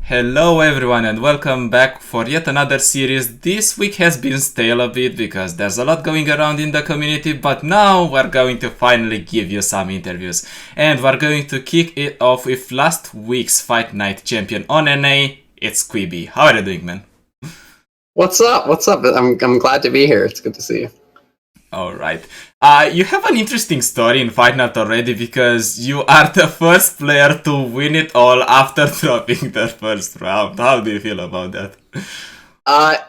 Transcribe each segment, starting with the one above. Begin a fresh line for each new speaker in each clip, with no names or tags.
Hello everyone and welcome back for yet another series. This week has been stale a bit because there's a lot going around in the community, but now we're going to finally give you some interviews. And we're going to kick it off with last week's Fight Night champion on NA, it's Sqweeby. How are you doing, man?
What's up? What's up? I'm glad to be here. It's good to see you.
Alright. You have an interesting story in Fight Night already because you are the first player to win it all after dropping the first round. How do you feel about that?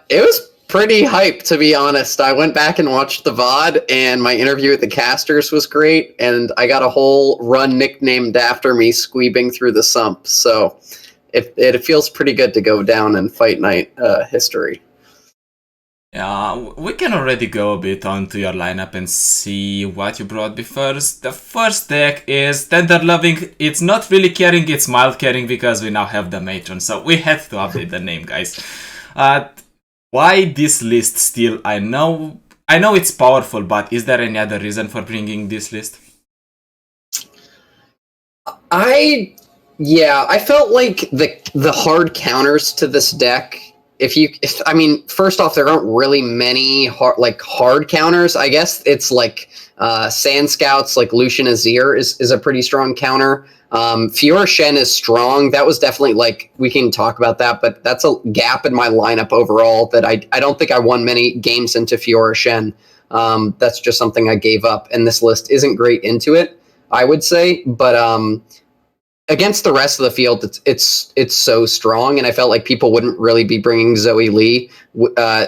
It was pretty hype, to be honest. I went back and watched the VOD, and my interview with the casters was great, and I got a whole run nicknamed after me, Sqweebing through the sump. So it feels pretty good to go down in Fight Night history.
Yeah, we can already go a bit onto your lineup and see what you brought me first. The first deck is Tender Loving. It's not really caring, it's mild caring because we now have the matron, so we had to update the name, guys. Why this list still? I know it's powerful, but is there any other reason for bringing this list?
I felt like the hard counters to this deck. First off, there aren't really many hard counters. I guess it's like Sand Scouts, like Lucian Azir is a pretty strong counter. Fiora Shen is strong. That was definitely we can talk about that, but that's a gap in my lineup overall that I don't think I won many games into Fiora Shen. That's just something I gave up, and this list isn't great into it, I would say, but against the rest of the field, it's so strong, and I felt like people wouldn't really be bringing Zoe Lee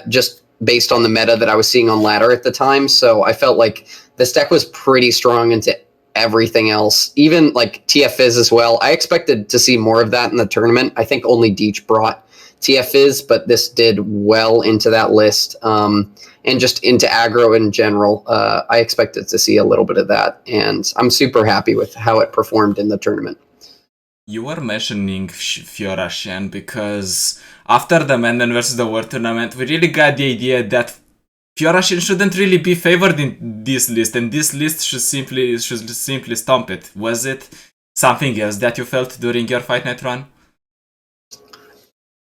just based on the meta that I was seeing on ladder at the time. So I felt like this deck was pretty strong into everything else, even like TF Fizz as well. I expected to see more of that in the tournament. I think only Deech brought TF Fizz, but this did well into that list. And just into aggro in general, I expected to see a little bit of that, and I'm super happy with how it performed in the tournament.
You were mentioning Fiora Shen because after the Menden versus the World Tournament, we really got the idea that Fiora Shen shouldn't really be favored in this list, and this list should simply stomp it. Was it something else that you felt during your Fight Night run?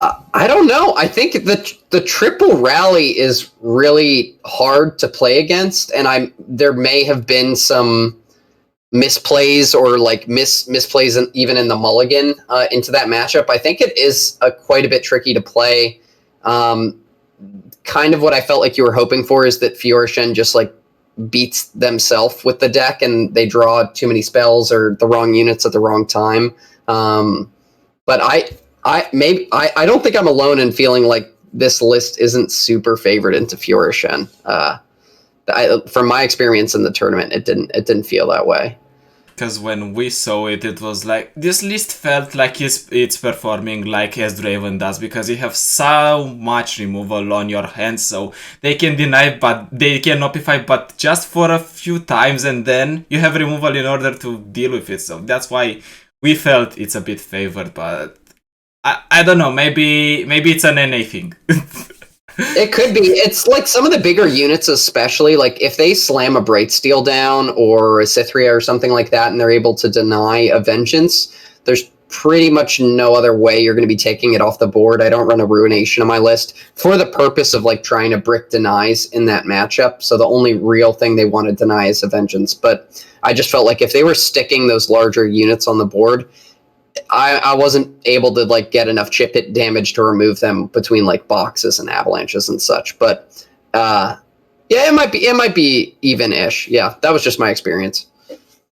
I don't know. I think the triple rally is really hard to play against, and there may have been some misplays or misplays even in the mulligan into that matchup. I think it is quite a bit tricky to play. Kind of what I felt like you were hoping for is that Fiora Shen just beats themselves with the deck and they draw too many spells or the wrong units at the wrong time. But I don't think I'm alone in feeling like this list isn't super favored into Fiora Shen. From my experience in the tournament, it didn't feel that way.
Because when we saw it, it was like this list felt like it's performing like as Draven does, because you have so much removal on your hands, so they can deny, but they can opify, but just for a few times, and then you have removal in order to deal with it. So that's why we felt it's a bit favored, but I don't know. Maybe it's an NA thing.
It could be. It's like some of the bigger units, especially if they slam a Brightsteel down or a Cythria or something like that, and they're able to deny a Vengeance, there's pretty much no other way you're going to be taking it off the board. I don't run a Ruination on my list for the purpose of trying to brick denies in that matchup. So the only real thing they want to deny is a Vengeance. But I just felt like if they were sticking those larger units on the board, I wasn't able to get enough chip hit damage to remove them between boxes and avalanches and such. But yeah, it might be even-ish. Yeah, that was just my experience.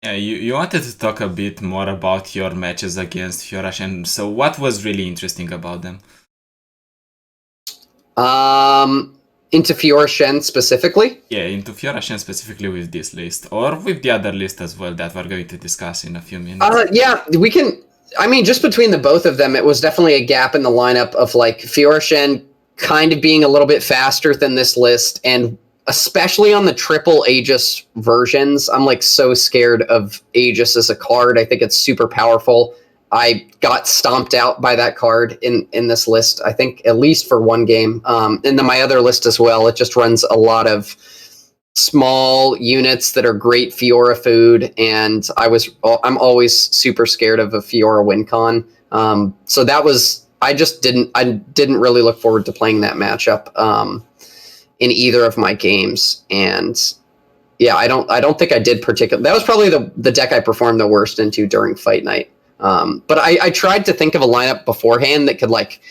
Yeah, you wanted to talk a bit more about your matches against Fiora Shen. So what was really interesting about them?
Into Fiora Shen specifically?
Yeah, into Fiora Shen specifically with this list, or with the other list as well that we're going to discuss in a few minutes.
Yeah, we can. Just between the both of them, it was definitely a gap in the lineup of Fiora Shen kind of being a little bit faster than this list, and especially on the triple Aegis versions, I'm so scared of Aegis as a card. I think it's super powerful. I got stomped out by that card in this list, I think at least for one game. And then my other list as well, it just runs a lot of small units that are great Fiora food, and I'm always super scared of a Fiora win con. So that was I just didn't really look forward to playing that matchup in either of my games. And yeah, I don't think I did particularly. That was probably the deck I performed the worst into during fight night. But I tried to think of a lineup beforehand that could like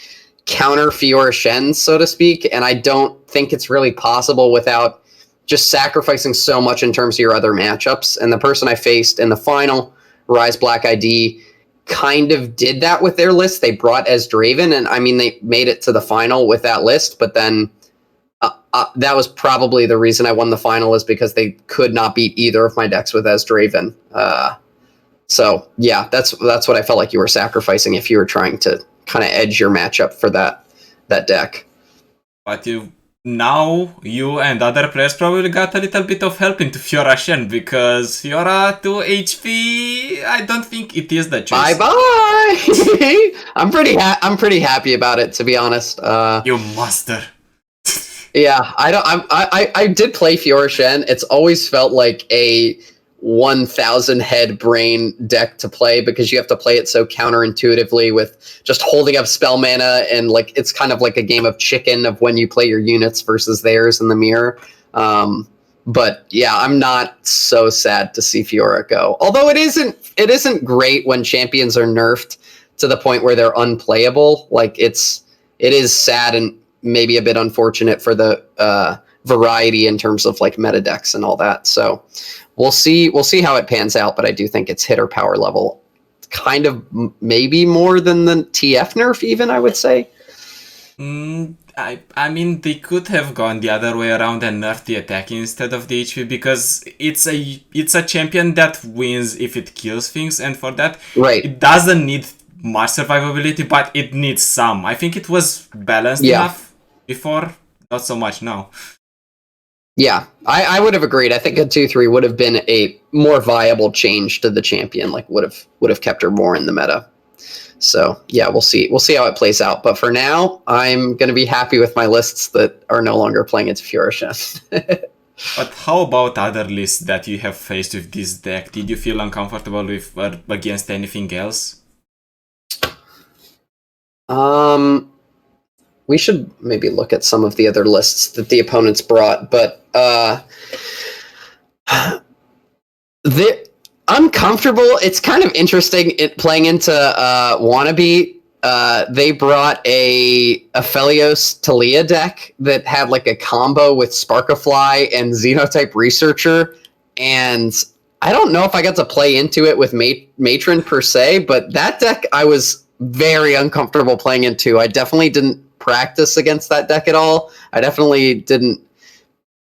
counter Fiora Shen, so to speak, and I don't think it's really possible without just sacrificing so much in terms of your other matchups. And the person I faced in the final, Rise Black ID, kind of did that with their list. They brought as Draven, and I mean, they made it to the final with that list, but then that was probably the reason I won the final, is because they could not beat either of my decks with as Draven. So yeah, that's what I felt like you were sacrificing if you were trying to kind of edge your matchup for that deck.
But now you and other players probably got a little bit of help into Fiora Shen, because Fiora 2 HP, I don't think it is the choice.
Bye bye. I'm pretty happy about it, to be honest.
You monster.
Yeah, I did play Fiora Shen. It's always felt like a 1,000 head brain deck to play, because you have to play it so counterintuitively with just holding up spell mana, and like it's kind of like a game of chicken of when you play your units versus theirs in the mirror. But yeah, I'm not so sad to see Fiora go. Although it isn't great when champions are nerfed to the point where they're unplayable. Like it is sad and maybe a bit unfortunate for the variety in terms of like meta decks and all that. So we'll see how it pans out, but I do think it's hitter power level, kind of maybe more than the TF nerf even, I would say.
I mean, they could have gone the other way around and nerfed the attack instead of the HP, because it's a champion that wins if it kills things, and for that,
right,
it doesn't need much survivability, but it needs some. I think it was balanced enough before, not so much now.
Yeah, I would have agreed. I think a 2/3 would have been a more viable change to the champion, like would have kept her more in the meta. So yeah, we'll see how it plays out. But for now, I'm gonna be happy with my lists that are no longer playing into Fiora Shen.
But how about other lists that you have faced with this deck? Did you feel uncomfortable with against anything else?
We should maybe look at some of the other lists that the opponents brought, but uncomfortable. It's kind of interesting playing into Wannabe. They brought a Aphelios Talia deck that had like a combo with Sparkafly and Xenotype Researcher, and I don't know if I got to play into it with Matron per se, but that deck I was very uncomfortable playing into. I definitely didn't practice against that deck at all. I definitely didn't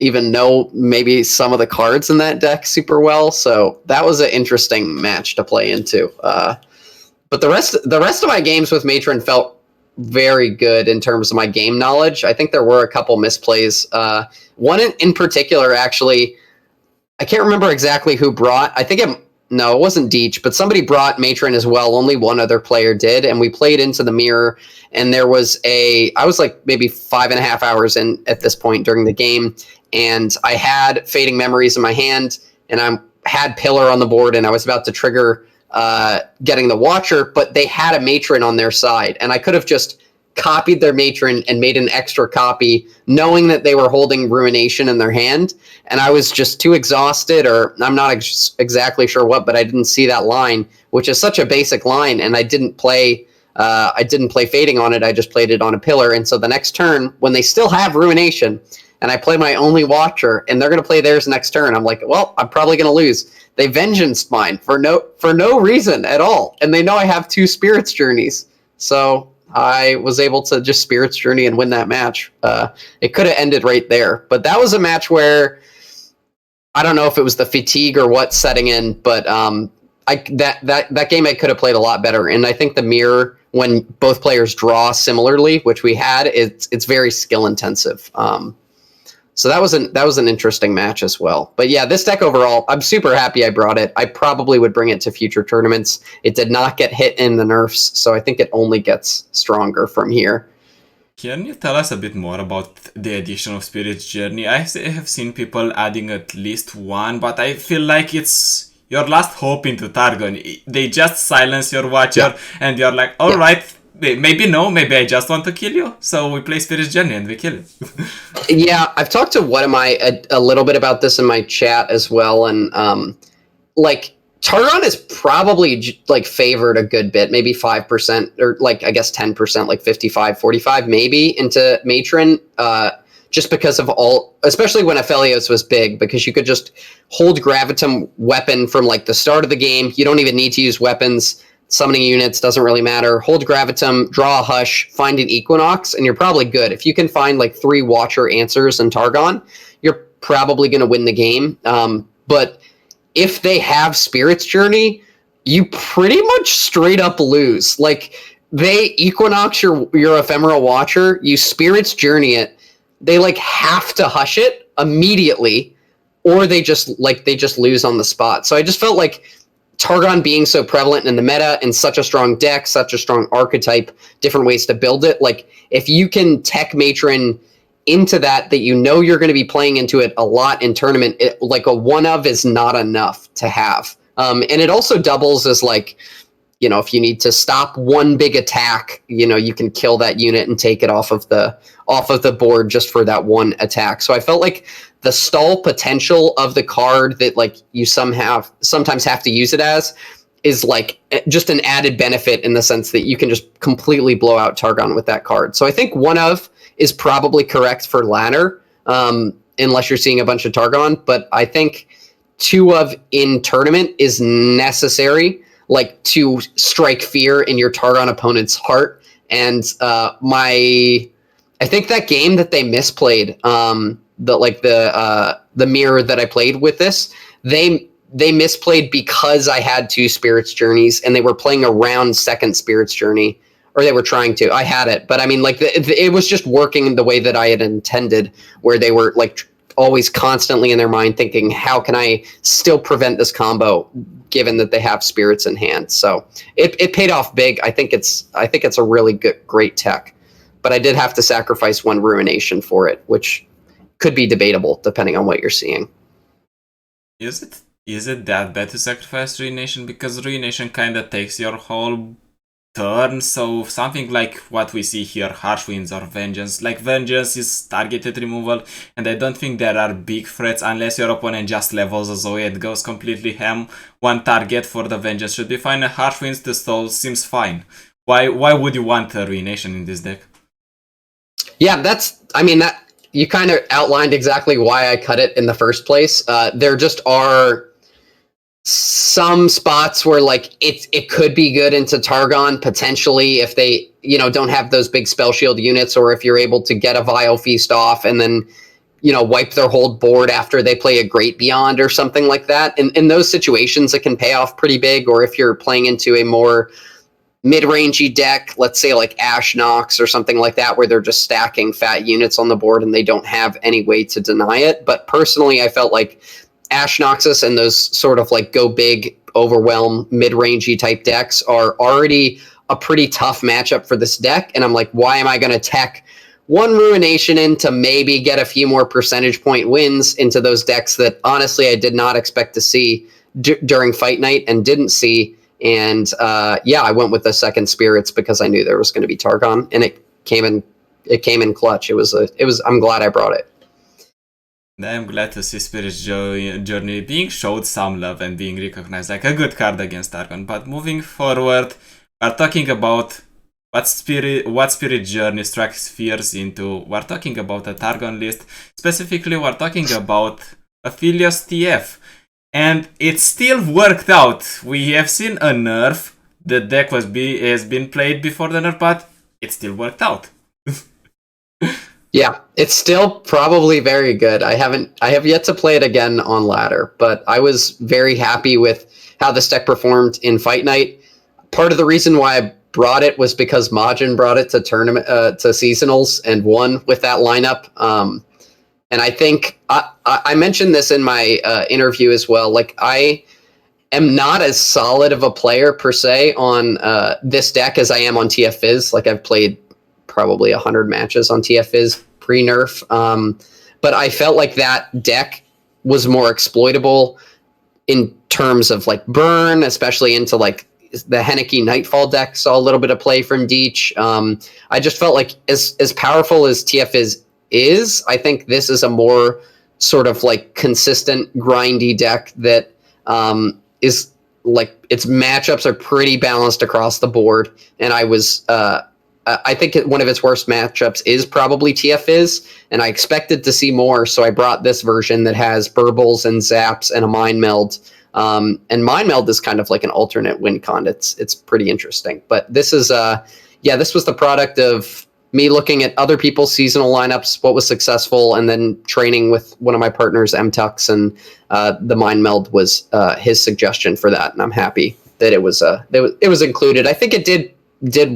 even know maybe some of the cards in that deck super well, so that was an interesting match to play into. But the rest of my games with Matron felt very good in terms of my game knowledge. I think there were a couple misplays. One in particular, actually, I can't remember exactly who brought. No, it wasn't Deech, but somebody brought Matron as well. Only one other player did, and we played into the mirror, and I was like maybe 5.5 hours in at this point during the game, and I had Fading Memories in my hand, and I had Pillar on the board, and I was about to trigger getting the Watcher, but they had a Matron on their side, and I could have just copied their Matron and made an extra copy, knowing that they were holding Ruination in their hand, and I was just too exhausted, or I'm not exactly sure what, but I didn't see that line, which is such a basic line, and I didn't play Fading on it. I just played it on a Pillar, and so the next turn, when they still have Ruination, and I play my only Watcher, and they're going to play theirs next turn, I'm like, well, I'm probably going to lose. They Vengeanced mine for no reason at all, and they know I have 2 Spirits Journeys, so I was able to just Spirits Journey and win that match. It could have ended right there, but that was a match where I don't know if it was the fatigue or what setting in, but that game I could have played a lot better. And I think the mirror, when both players draw similarly, which we had, it's very skill intensive. So that was an interesting match as well. But yeah, this deck overall, I'm super happy I brought it. I probably would bring it to future tournaments. It did not get hit in the nerfs, so I think it only gets stronger from here.
Can you tell us a bit more about the addition of Spirit's Journey? I have seen people adding at least one, but I feel like it's your last hope into Targon. They just silence your Watcher, and you're like, all right, maybe no, maybe I just want to kill you. So we play Spirit's Journey and we kill it.
Yeah, I've talked to What Am I a little bit about this in my chat as well, and like Targon is probably like favored a good bit, maybe 5% or like I guess 10%, like 55-45 maybe into Matron, just because of all, especially when Aphelios was big, because you could just hold Gravitum weapon from like the start of the game. You don't even need to use weapons. Summoning units doesn't really matter. Hold Gravitum, draw a Hush, find an Equinox, and you're probably good. If you can find like 3 Watcher answers in Targon, you're probably going to win the game. But if they have Spirit's Journey, you pretty much straight up lose. Like, they Equinox your Ephemeral Watcher, you Spirit's Journey it, they like have to Hush it immediately, or they just lose on the spot. So I just felt like Targon being so prevalent in the meta and such a strong deck, such a strong archetype, different ways to build it, like if you can tech Matron into that you know you're going to be playing into it a lot in tournament, like a one of is not enough to have. And it also doubles as like, you know, if you need to stop one big attack, you know, you can kill that unit and take it off of the board just for that one attack. So I felt like the stall potential of the card that like you sometimes have to use it as is like just an added benefit in the sense that you can just completely blow out Targon with that card. So I think one of is probably correct for ladder, unless you're seeing a bunch of Targon. But I think 2 of in tournament is necessary, like to strike fear in your Targon opponent's heart. And I think that game that they misplayed, the mirror that I played with this, they misplayed because I had 2 Spirits Journeys and they were playing around second Spirits Journey. Or they were trying to. I had it, but I mean, like it was just working the way that I had intended, where they were like always constantly in their mind thinking, "How can I still prevent this combo?" Given that they have spirits in hand, so it paid off big. I think it's a really great tech, but I did have to sacrifice 1 Ruination for it, which could be debatable depending on what you're seeing.
Is it that bad to sacrifice Ruination? Because Ruination kind of takes your whole turn, so something like what we see here, Harsh Winds or Vengeance. Like Vengeance is targeted removal, and I don't think there are big threats unless your opponent just levels a Zoe and goes completely ham. One target for the Vengeance should be fine, and Harsh Winds to stall seems fine. Why would you want a Ruination in this deck?
Yeah, that you kind of outlined exactly why I cut it in the first place. There just are some spots where like it could be good into Targon potentially if they, you know, don't have those big spell shield units, or if you're able to get a Vile Feast off and then, you know, wipe their whole board after they play a Great Beyond or something like that. In those situations, it can pay off pretty big. Or if you're playing into a more mid-rangey deck, let's say like Ash Nox or something like that, where they're just stacking fat units on the board and they don't have any way to deny it. But personally, I felt like Ash Noxus and those sort of like go big, overwhelm, mid-rangey type decks are already a pretty tough matchup for this deck. And I'm like, why am I going to tech 1 Ruination in to maybe get a few more percentage point wins into those decks that honestly I did not expect to see during Fight Night and didn't see. And yeah, I went with the second Spirits because I knew there was going to be Targon, and it came in clutch. I'm glad I brought it.
I'm glad to see Spirit's Journey being showed some love and being recognized like a good card against Targon. But moving forward, we're talking about what Spirit Journey strikes fears into. We're talking about a Targon list. Specifically, we're talking about Aphelios TF. And it still worked out. We have seen a nerf. The deck has been played before the nerf, but it still worked out.
Yeah, it's still probably very good. I have yet to play it again on ladder, but I was very happy with how this deck performed in Fight Night. Part of the reason why I brought it was because Majin brought it to tournament to seasonals and won with that lineup. And I think I mentioned this in my interview as well. Like, I am not as solid of a player per se on this deck as I am on TF Fizz. Like, I've played probably 100 matches on TF Fizz pre-nerf. But I felt like that deck was more exploitable in terms of like burn, especially into like the Henneke Nightfall deck saw a little bit of play from Deech. I just felt like as powerful as TF is, I think this is a more sort of like consistent grindy deck that is like its matchups are pretty balanced across the board. And I think one of its worst matchups is probably TF and I expected to see more, so I brought this version that has burbles and zaps and a mind meld. And mind meld is kind of like an alternate win con. It's pretty interesting. But this is this was the product of me looking at other people's seasonal lineups, what was successful, and then training with one of my partners, MTux, and the mind meld was his suggestion for that, and I'm happy that it was included. I think it did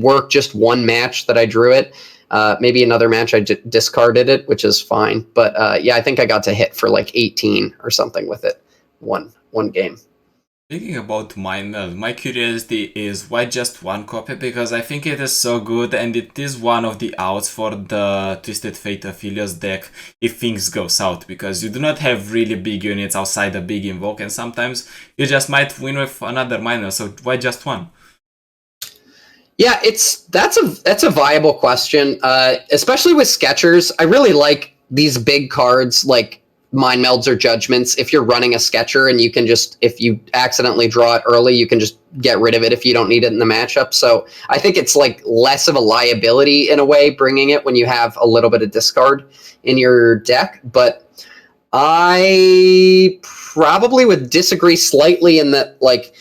work just one match that I drew it. Maybe another match I discarded it, which is fine. But I think I got to hit for like 18 or something with it one game.
Speaking about Mind Meld, my curiosity is why just one copy? Because I think it is so good and it is one of the outs for the Twisted Fate Aphelios deck if things go south, because you do not have really big units outside a big invoke and sometimes you just might win with another Mind Meld, so why just one?
Yeah, that's a viable question, especially with Sketchers. I really like these big cards like Mind Melds or Judgments. If you're running a Sketcher and you can just, if you accidentally draw it early, you can just get rid of it if you don't need it in the matchup. So I think it's like less of a liability in a way, bringing it when you have a little bit of discard in your deck. But I probably would disagree slightly in that, like,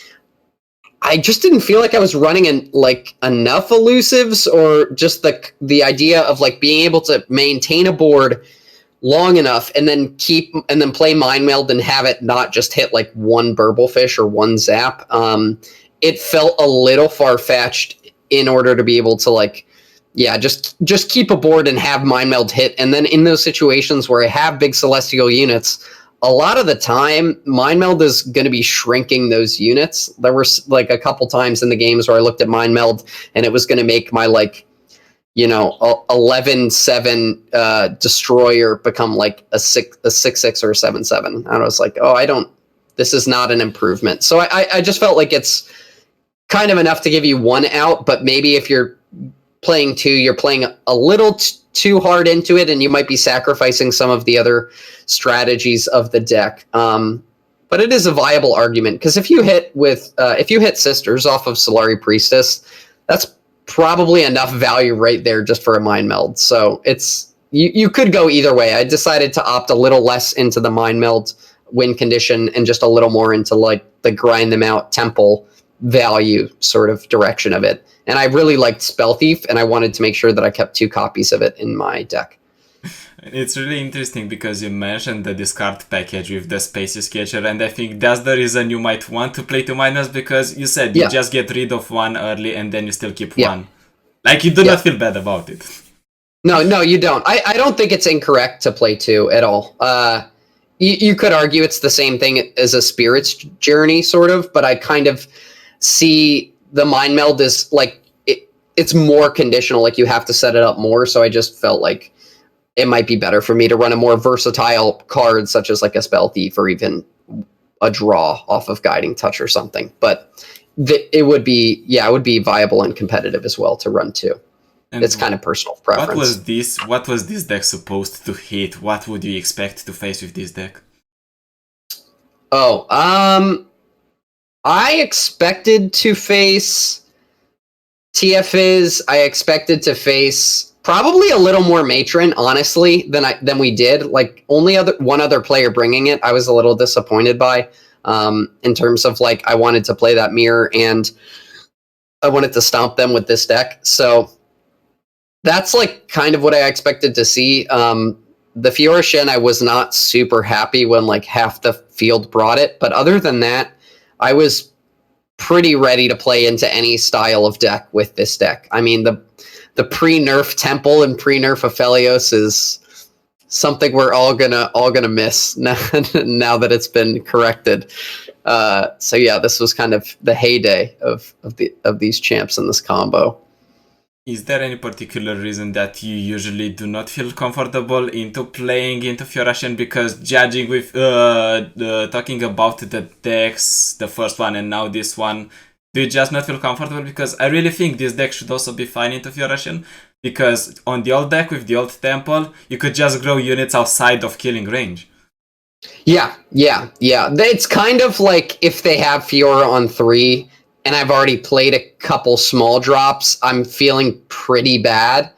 I just didn't feel like I was running enough elusives, or just the idea of like being able to maintain a board long enough and then play Mind Meld and have it not just hit like one Burblefish or one Zap. It felt a little far-fetched in order to be able to just keep a board and have Mind Meld hit. And then in those situations where I have big Celestial units, a lot of the time, Mind Meld is going to be shrinking those units. There were like a couple times in the games where I looked at Mind Meld and it was going to make my 11-7 destroyer become like a 6-6 or a 7-7. And I was like, this is not an improvement. So I just felt like it's kind of enough to give you one out, but maybe if you're playing two, you're playing a little too hard into it, and you might be sacrificing some of the other strategies of the deck. But it is a viable argument, because if you hit Sisters off of Solari Priestess, that's probably enough value right there just for a Mind Meld. So it's you could go either way. I decided to opt a little less into the Mind Meld win condition and just a little more into like the grind them out temple value sort of direction of it. And I really liked Spell Thief, and I wanted to make sure that I kept 2 copies of it in my deck.
It's really interesting because you mentioned the discard package with the Spaces Catcher, and I think that's the reason you might want to play 2 minors, because you said you just get rid of one early and then you still keep one. Like, you do not feel bad about it.
No, you don't. I don't think it's incorrect to play 2 at all. You could argue it's the same thing as a Spirit's Journey, sort of, but I kind of see the Mind Meld is like, it's more conditional, like you have to set it up more, so I just felt like it might be better for me to run a more versatile card, such as like a Spell Thief or even a draw off of Guiding Touch or something. But it would be viable and competitive as well to run 2. And it's kind of personal preference.
What was this deck supposed to hit? What would you expect to face with this deck?
I expected to face TF I expected to face probably a little more Matron, honestly, than we did. Like, only one other player bringing it, I was a little disappointed by, in terms of like, I wanted to play that mirror and I wanted to stomp them with this deck. So that's like kind of what I expected to see. The Fiora Shen, I was not super happy when like half the field brought it, but other than that, I was pretty ready to play into any style of deck with this deck. I mean, the pre-nerf Temple and pre-nerf Aphelios is something we're all gonna miss now that it's been corrected. So yeah, this was kind of the heyday of these champs in this combo.
Is there any particular reason that you usually do not feel comfortable into playing into Fiora Shen? Because judging with talking about the decks, the first one and now this one, Do you just not feel comfortable? Because I really think this deck should also be fine into Fiora Shen, because on the old deck with the old temple, you could just grow units outside of killing range.
Yeah. It's kind of like if they have Fiora on 3, and I've already played a couple small drops, I'm feeling pretty bad.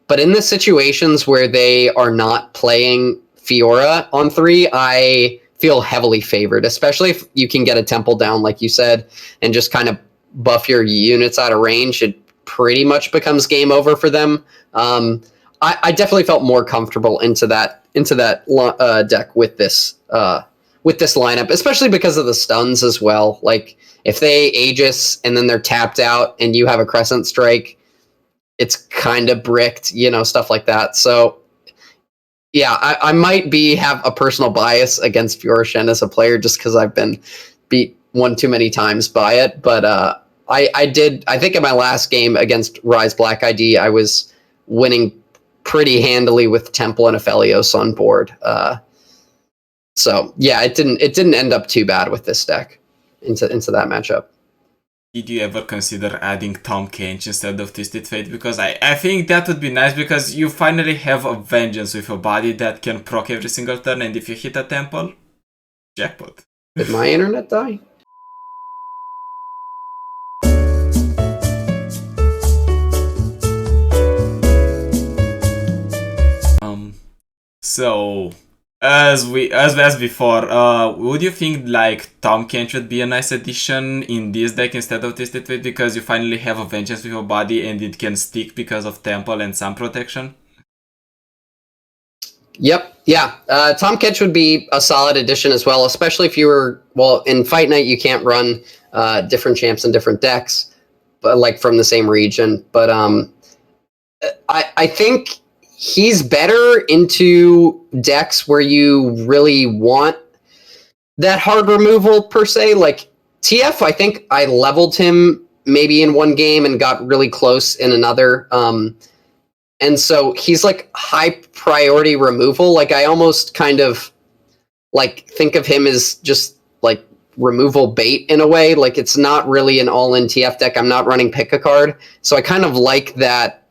But in the situations where they are not playing Fiora on 3, I feel heavily favored, especially if you can get a temple down, like you said, and just kind of buff your units out of range. It pretty much becomes game over for them. I definitely felt more comfortable into that deck with this lineup, especially because of the stuns as well. Like if they Aegis and then they're tapped out and you have a Crescent Strike, it's kind of bricked, stuff like that. So yeah, I might have a personal bias against Fiora Shen as a player just because I've been beat one too many times by it. But I think in my last game against Rise Black ID, I was winning pretty handily with Temple and Aphelios on board. So yeah, it didn't end up too bad with this deck into that matchup.
Did you ever consider adding Tom Kench instead of Twisted Fate? Because I think that would be nice, because you finally have a Vengeance with a body that can proc every single turn, and if you hit a temple, jackpot.
Did my internet die?
So as before, would you think like Tom Kench would be a nice addition in this deck instead of Twisted Fate, because you finally have a Vengeance with your body and it can stick because of Temple and some protection?
Yep, yeah. Tom Kench would be a solid addition as well, especially if you were, in Fight Night you can't run different champs in different decks, but like from the same region. But I think he's better into decks where you really want that hard removal per se. Like TF, I think I leveled him maybe in one game and got really close in another. And so he's like high priority removal. Like I almost kind of like think of him as just like removal bait in a way. Like it's not really an all-in TF deck. I'm not running pick a card. So I kind of like that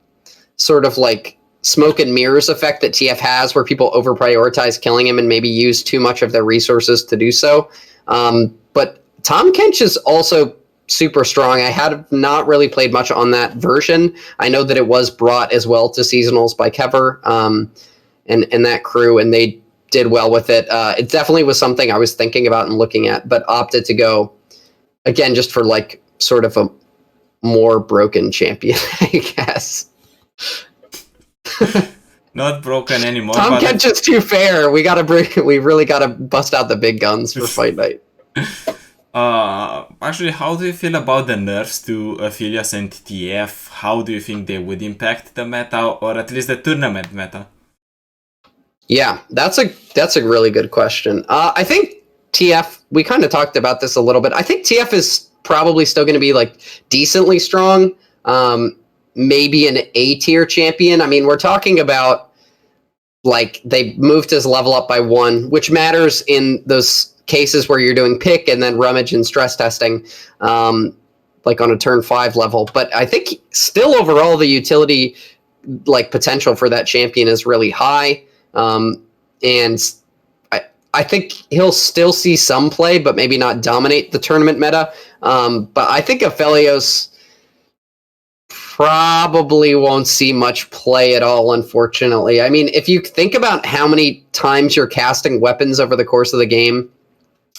sort of like smoke and mirrors effect that TF has, where people over prioritize killing him and maybe use too much of their resources to do so. But Tom Kench is also super strong. I had not really played much on that version. I know that it was brought as well to seasonals by Kever and that crew, and they did well with it. It definitely was something I was thinking about and looking at, but opted to go again just for like sort of a more broken champion, I guess.
Not broken anymore.
Tom Kench is too fair. We really gotta bust out the big guns for Fight Night.
Actually, how do you feel about the nerfs to Aphelios and TF? How do you think they would impact the meta, or at least the tournament meta?
Yeah, that's a really good question. I think TF, we kind of talked about this a little bit. I think TF is probably still going to be like decently strong. Maybe an A tier champion. I mean, we're talking about like they moved his level up by 1, which matters in those cases where you're doing pick and then rummage and stress testing, like on a turn 5 level. But I think still overall the utility like potential for that champion is really high. And I think he'll still see some play, but maybe not dominate the tournament meta. But I think Aphelios probably won't see much play at all, unfortunately. I mean, if you think about how many times you're casting weapons over the course of the game,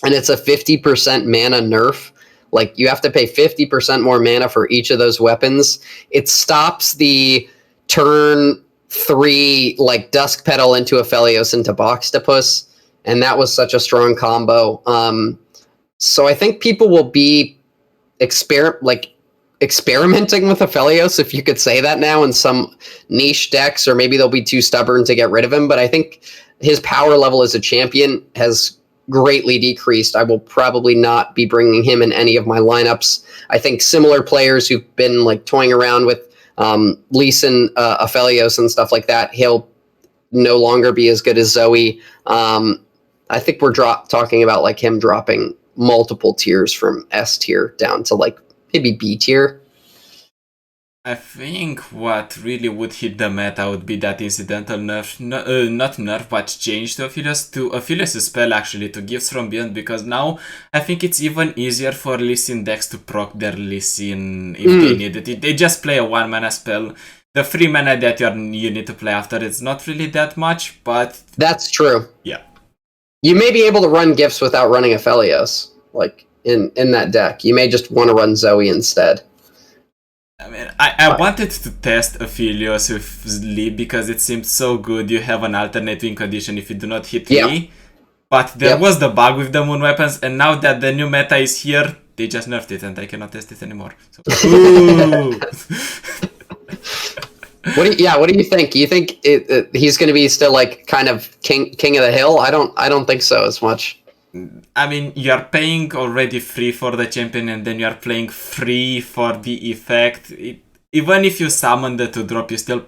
and it's a 50% mana nerf, like you have to pay 50% more mana for each of those weapons, it stops the turn 3 like Dusk Petal into Aphelios into Boxtopus, and that was such a strong combo. So I think people will be experimenting with Aphelios, if you could say that now, in some niche decks, or maybe they'll be too stubborn to get rid of him. But I think his power level as a champion has greatly decreased. I will probably not be bringing him in any of my lineups. I think similar players who've been like toying around with Lee Sin, Aphelios and stuff like that, he'll no longer be as good as Zoe. I think we're talking about like him dropping multiple tiers from S tier down to like maybe B tier.
I think what really would hit the meta would be that incidental nerf, not nerf, but change to Aphelios' spell actually to Gifts from Beyond, because now I think it's even easier for Lee Sin decks to proc their Lee Sin if they need it. They just play a 1 mana spell. The 3 mana that you need to play after, it's not really that much, but...
That's true.
Yeah.
You may be able to run Gifts without running Aphelios, like, in that deck. You may just want to run Zoe instead.
I mean, I wanted to test Aphelios with Lee because it seemed so good. You have an alternate win condition if you do not hit Lee. But there was the bug with the moon weapons, and now that the new meta is here, they just nerfed it and I cannot test it anymore. So, ooh.
What do you think? You think he's going to be still like kind of king of the hill? I don't think so as much.
I mean, you are paying already free for the champion, and then you are playing free for the effect. Even if you summon the 2-drop, you still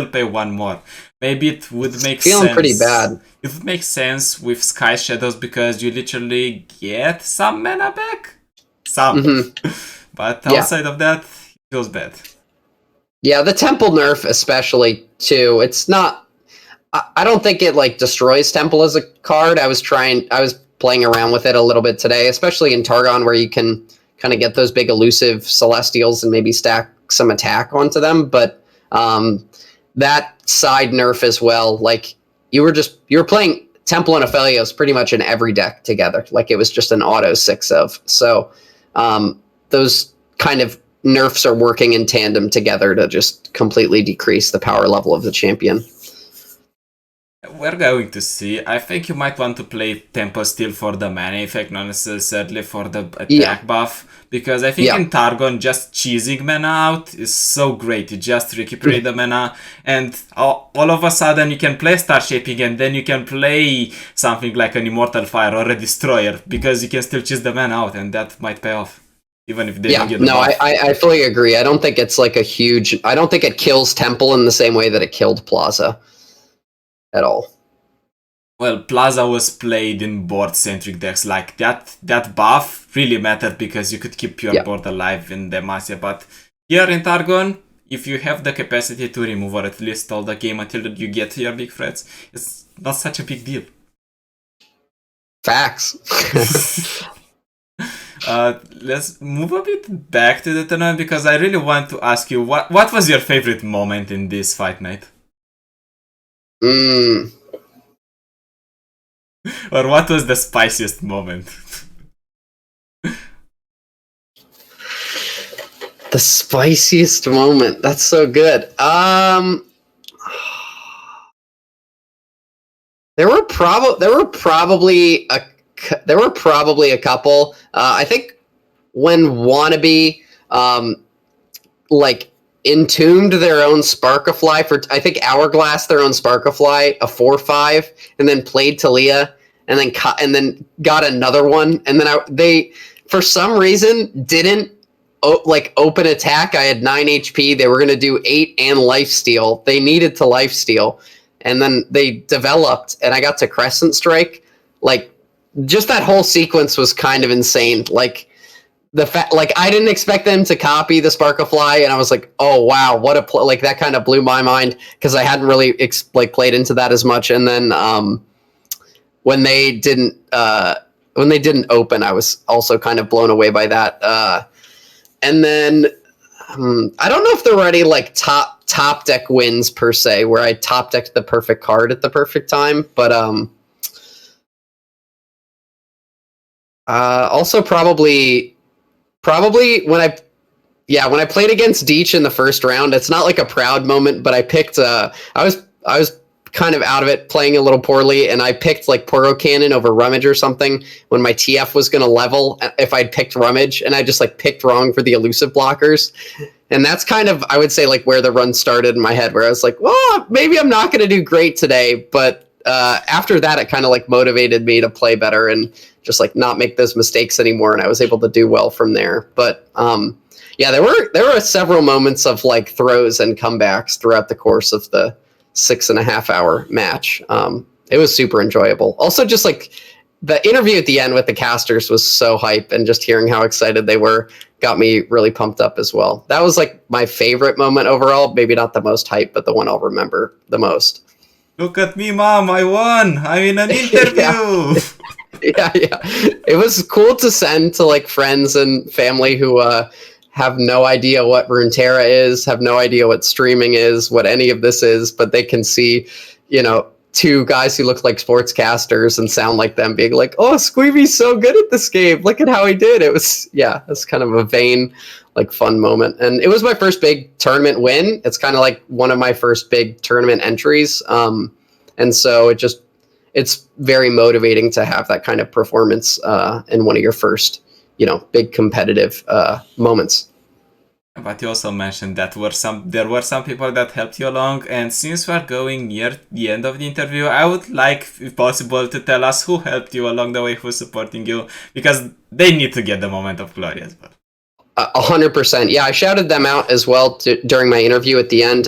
pay 1 more. Maybe it would make sense.
Feeling pretty bad.
It would make sense with Sky Shadows because you literally get some mana back. Some. But outside of that, it feels bad.
Yeah, the Temple nerf especially too. It's not... I don't think it like destroys Temple as a card. I was playing around with it a little bit today, especially in Targon, where you can kind of get those big elusive Celestials and maybe stack some attack onto them. But that side nerf as well, like you were playing Temple and Aphelios pretty much in every deck together. Like it was just an auto 6 of. So those kind of nerfs are working in tandem together to just completely decrease the power level of the champion.
We're going to see. I think you might want to play Tempo Steel for the mana effect, not necessarily for the attack buff. Because I think in Targon, just cheesing mana out is so great. You just recuperate the mana, and all of a sudden you can play Star Shaping, and then you can play something like an Immortal Fire or a Destroyer, because you can still cheese the mana out, and that might pay off. Even if they don't get the buff.
I fully agree. I don't think it's like a huge... I don't think it kills Temple in the same way that it killed Plaza. At all.
Well, Plaza was played in board-centric decks. Like that buff really mattered because you could keep your board alive in Demacia. But here in Targon, if you have the capacity to remove or at least stall the game until you get to your big threats, it's not such a big deal.
Facts.
Let's move a bit back to the tournament because I really want to ask you what was your favorite moment in this fight night? Or what was the spiciest moment?
The spiciest moment. That's so good. There were probably a couple. I think when Wannabe like entombed their own Sparkafly for, I think Hourglass their own Sparkafly, a 4/5, and then played Talia, and then got another one, and then they for some reason didn't open attack. I had 9 HP. They were gonna do 8 and lifesteal. They needed to lifesteal, and then they developed, and I got to Crescent Strike. Like just that whole sequence was kind of insane. Like the fact, like I didn't expect them to copy the Sparkafly, and I was like, "Oh wow, what a like that!" Kind of blew my mind because I hadn't really played into that as much. And then when they didn't open, I was also kind of blown away by that. And then I don't know if there were any like top deck wins per se, where I top decked the perfect card at the perfect time, but also probably when I played against Deech in the first round, it's not like a proud moment, but I picked I was kind of out of it, playing a little poorly, and I picked like Poro Cannon over Rummage or something when my TF was going to level if I'd picked Rummage, and I just like picked wrong for the elusive blockers. And that's kind of, I would say, like where the run started in my head, where I was like, well, maybe I'm not going to do great today, but after that, it kind of like motivated me to play better and just like not make those mistakes anymore, and I was able to do well from there. But yeah, there were several moments of like throws and comebacks throughout the course of the 6.5 hour match. It was super enjoyable. Also, just like the interview at the end with the casters was so hype, and just hearing how excited they were got me really pumped up as well. That was like my favorite moment overall. Maybe not the most hype, but the one I'll remember the most.
Look at me, mom! I won! I'm in an interview!
Yeah, yeah. It was cool to send to like friends and family who have no idea what Runeterra is, have no idea what streaming is, what any of this is, but they can see, you know, two guys who look like sportscasters and sound like them being like, oh, Sqweeby's so good at this game. Look at how he did. It was, yeah, it's kind of a vain, like fun moment. And it was my first big tournament win. It's kind of like one of my first big tournament entries. And so it's very motivating to have that kind of performance in one of your first, you know, big competitive moments.
But you also mentioned that there were some people that helped you along, and since we are going near the end of the interview, I would like, if possible, to tell us who helped you along the way, who's supporting you, because they need to get the moment of glory as well.
100%. Yeah, I shouted them out as well during my interview at the end.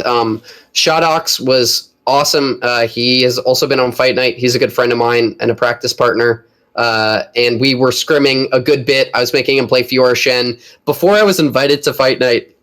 Shodox was awesome. He has also been on Fight Night. He's a good friend of mine and a practice partner. And we were scrimming a good bit. I was making him play Fiora Shen. Before I was invited to Fight Night,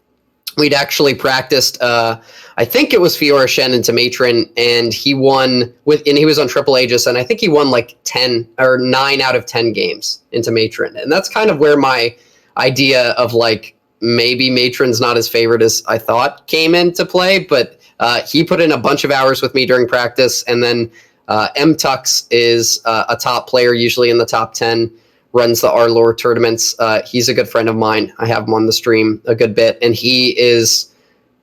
we'd actually practiced, I think it was Fiora Shen into Matron, and he won and he was on Triple Aegis, and I think he won like 10 or 9 out of 10 games into Matron. And that's kind of where my idea of like, maybe Matron's not as favorite as I thought came into play, but he put in a bunch of hours with me during practice, and then M-Tux is a top player, usually in the top 10, runs the R-Lore tournaments. He's a good friend of mine. I have him on the stream a good bit, and he is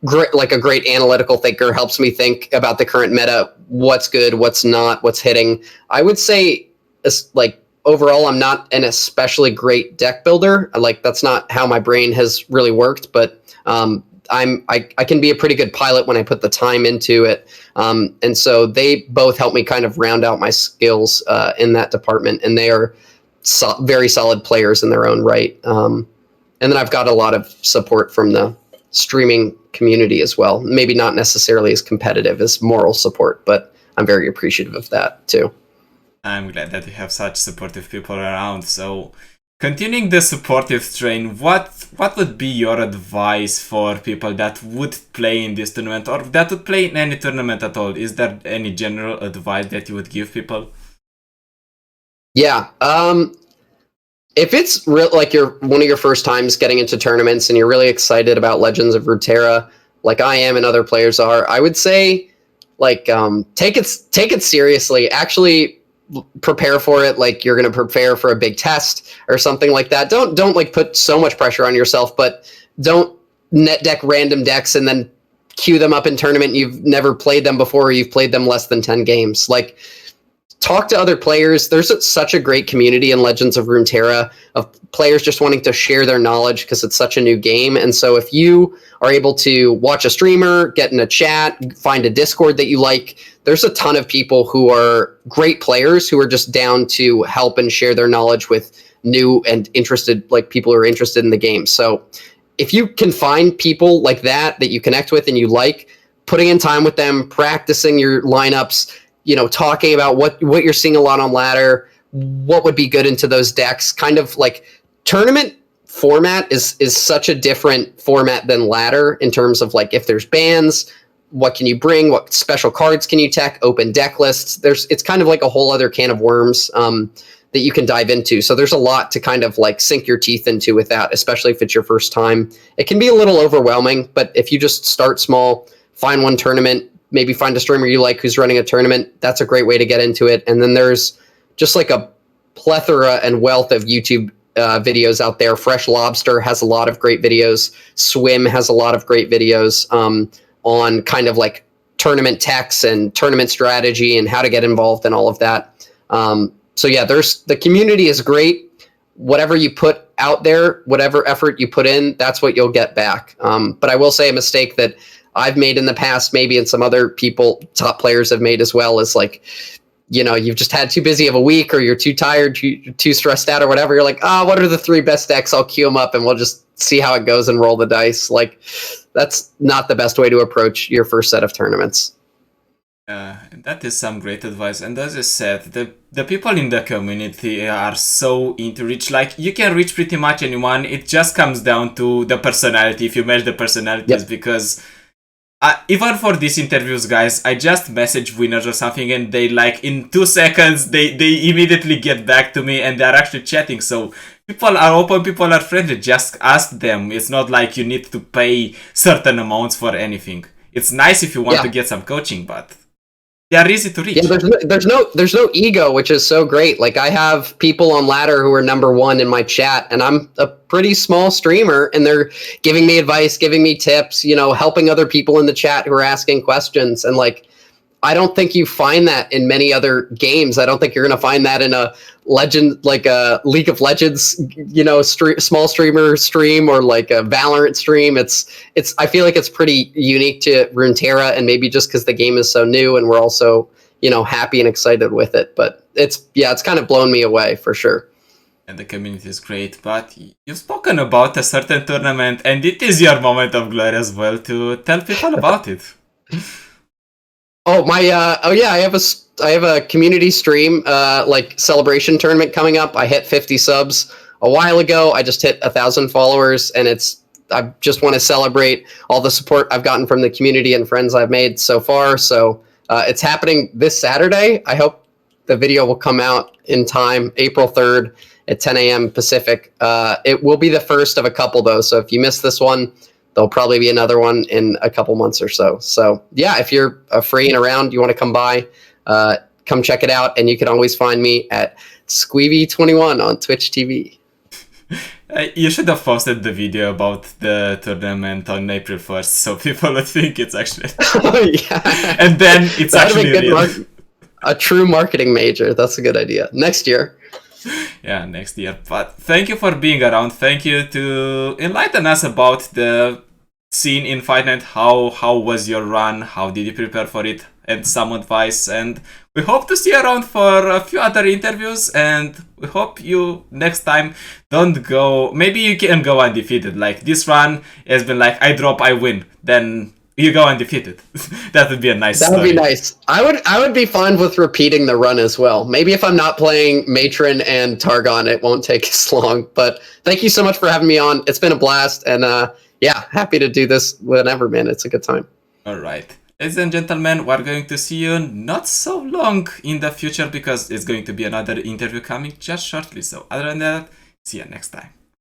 great, like a great analytical thinker, helps me think about the current meta, what's good, what's not, what's hitting. I would say, like, overall, I'm not an especially great deck builder. Like, that's not how my brain has really worked, but I can be a pretty good pilot when I put the time into it. And so they both help me kind of round out my skills in that department, and they are very solid players in their own right. And then I've got a lot of support from the streaming community as well. Maybe not necessarily as competitive as moral support, but I'm very appreciative of that too.
I'm glad that you have such supportive people around. So, continuing the supportive train, what would be your advice for people that would play in this tournament, or that would play in any tournament at all? Is there any general advice that you would give people?
Yeah. If it's like you're one of your first times getting into tournaments and you're really excited about Legends of Runeterra, like I am and other players are, I would say, like, take it seriously. Actually prepare for it like you're going to prepare for a big test or something like that. Don't like put so much pressure on yourself, but don't net deck random decks and then queue them up in tournament. You've never played them before, or you've played them less than 10 games. Like, talk to other players. There's such a great community in Legends of Runeterra of players just wanting to share their knowledge because it's such a new game. And so if you are able to watch a streamer, get in a chat, find a Discord that you like, there's a ton of people who are great players who are just down to help and share their knowledge with new and interested, like, people who are interested in the game. So if you can find people like that you connect with and you like, putting in time with them, practicing your lineups, you know, talking about what you're seeing a lot on ladder, what would be good into those decks. Kind of like, tournament format is such a different format than ladder in terms of like, if there's bans, what can you bring, what special cards can you tech, open deck lists. It's kind of like a whole other can of worms that you can dive into. So there's a lot to kind of like sink your teeth into with that, especially if it's your first time. It can be a little overwhelming, but if you just start small, find one tournament, maybe find a streamer you like who's running a tournament, that's a great way to get into it. And then there's just like a plethora and wealth of YouTube videos out there. Fresh Lobster has a lot of great videos. Swim has a lot of great videos on kind of like tournament techs and tournament strategy and how to get involved and all of that. So yeah, the community is great. Whatever you put out there, whatever effort you put in, that's what you'll get back. But I will say a mistake that I've made in the past, maybe, and some other people, top players, have made as well, is like, you know, you've just had too busy of a week, or you're too tired, you're too stressed out or whatever. You're like, what are the 3 best decks? I'll queue them up and we'll just see how it goes and roll the dice. Like, that's not the best way to approach your first set of tournaments.
And that is some great advice. And as I said, the people in the community are so into reach. Like, you can reach pretty much anyone. It just comes down to the personality. If you match the personalities,
Yep.
because even for these interviews, guys, I just message winners or something, and they like in 2 seconds they immediately get back to me, and they're actually chatting. So people are open, people are friendly. Just ask them. It's not like you need to pay certain amounts for anything. It's nice if you want to
Yeah.
get some coaching, but they are easy to reach.
Yeah, there's no ego, which is so great. Like, I have people on ladder who are #1 in my chat, and I'm a pretty small streamer, and they're giving me advice, giving me tips, helping other people in the chat who are asking questions. And like, I don't think you find that in many other games. I don't think you're going to find that in a legend, like a League of Legends, small streamer stream, or like a Valorant stream. I feel like it's pretty unique to Runeterra, and maybe just because the game is so new and we're also, happy and excited with it. But it's kind of blown me away for sure.
And the community is great, but you've spoken about a certain tournament, and it is your moment of glory as well to tell people about it.
Oh yeah, I have a community stream like celebration tournament coming up. I hit 50 subs a while ago. I just hit 1,000 followers, and I just want to celebrate all the support I've gotten from the community and friends I've made so far. So it's happening this Saturday. I hope the video will come out in time, April 3rd at 10 a.m. Pacific. It will be the first of a couple though, so if you missed this one, there'll probably be another one in a couple months or so. So yeah, if you're free and around, you want to come by, come check it out. And you can always find me at Sqweeby21 on Twitch TV.
You should have posted the video about the tournament on April 1st, so people would think it's actually...
Oh, yeah.
And then it's actually real.
A true marketing major. That's a good idea. Next year.
Yeah, next year. But thank you for being around. Thank you to enlighten us about the scene in Fight Night. How was your run? How did you prepare for it? And some advice. And we hope to see you around for a few other interviews. And we hope you next time don't go... Maybe you can go undefeated. Like, this run has been like, I drop, I win. Then you go undefeated. That would be a nice
That would be nice. I would be fine with repeating the run as well. Maybe if I'm not playing Matron and Targon, it won't take as long. But thank you so much for having me on. It's been a blast. And yeah, happy to do this whenever, man. It's a good time.
All right. Ladies and gentlemen, we're going to see you not so long in the future, because it's going to be another interview coming just shortly. So other than that, see you next time.